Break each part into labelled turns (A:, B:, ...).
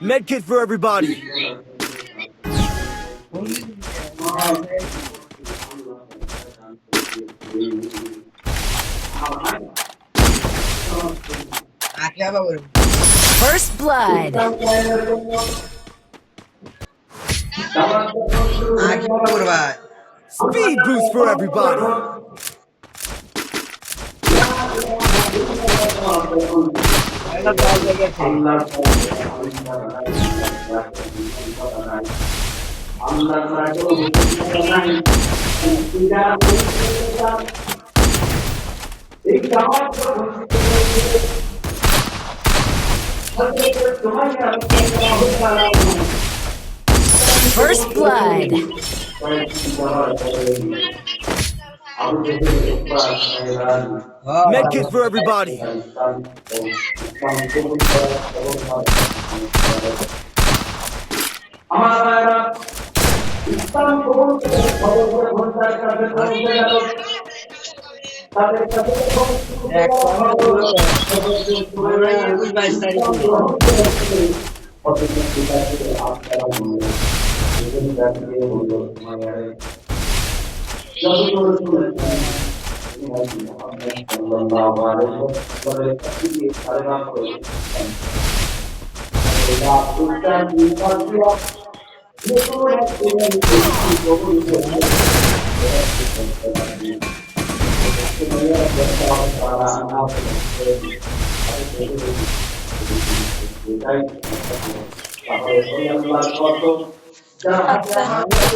A: Medkit for everybody.
B: First blood.
A: Speed boost for everybody.
B: First blood.
A: Medkit for everybody.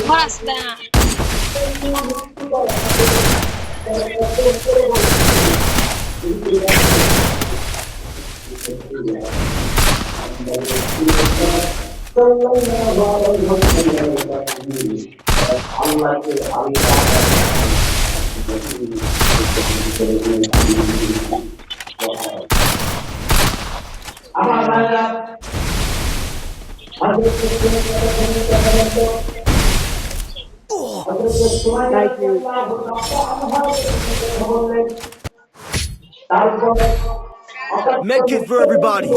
C: Basta.
A: Medkit for everybody.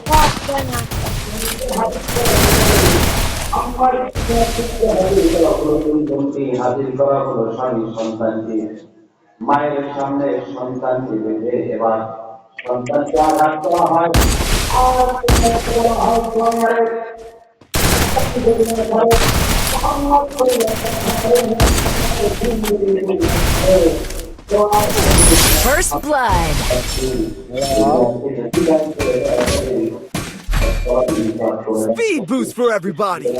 C: Basta na.
D: হাজির করা হলো স্বামী সন্তানকে মায়ের সামনে সন্তানকে বেঁধে এবার সন্তানকে আঘাত করা হয়
B: First blood.
A: Speed boost for everybody.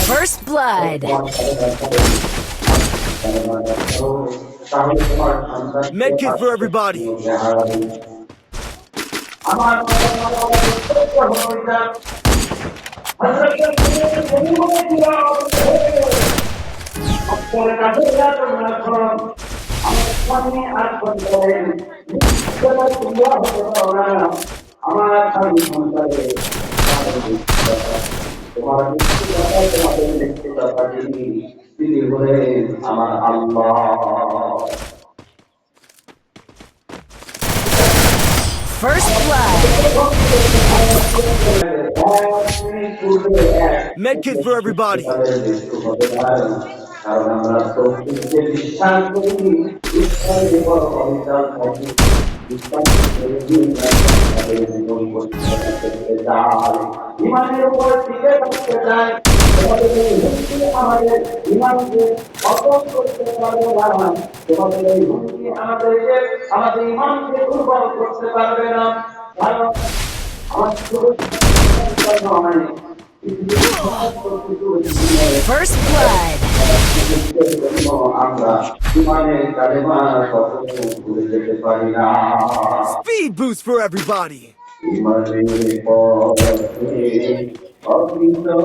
B: First blood.
A: Medkit for everybody.
D: আমার আল্লাহ
B: First blood.
A: Medkit for everybody.
D: কারণ আমরা তো বিশ্বাস করি ঈশ্বরের উপর অবিশ্বাস করি ইমানের উপরে টিকে থাকতে চায় তোমাদের এই হুমকি আমাদের ইমানকে অটল করতে পারবে না তোমাদের এই হুমকি আমাদেরকে আমাদের ইমানকে দুর্বল করতে পারবে না কারণ আমার শুধু নয়
B: First blood.
D: আমরা ইমানের কালেমা কখনো ভুলে যেতে পারি না
A: Speed boost for everybody.
D: ইমানের পথে অবিচল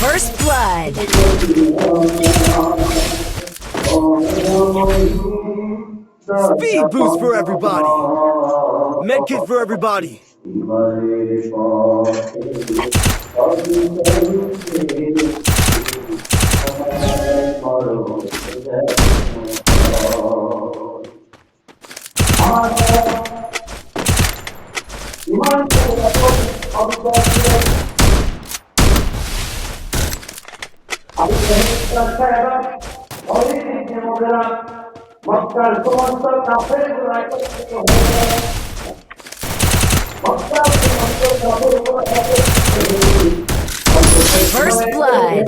B: First blood.
A: Speed boost for everybody. Medkit for everybody.
D: মক্কার সমস্ত কাফেরগুলো একত্রিত হয়ে মক্কার সমস্ত কাফেরগুলো একত্রিত হয়ে
B: First blood.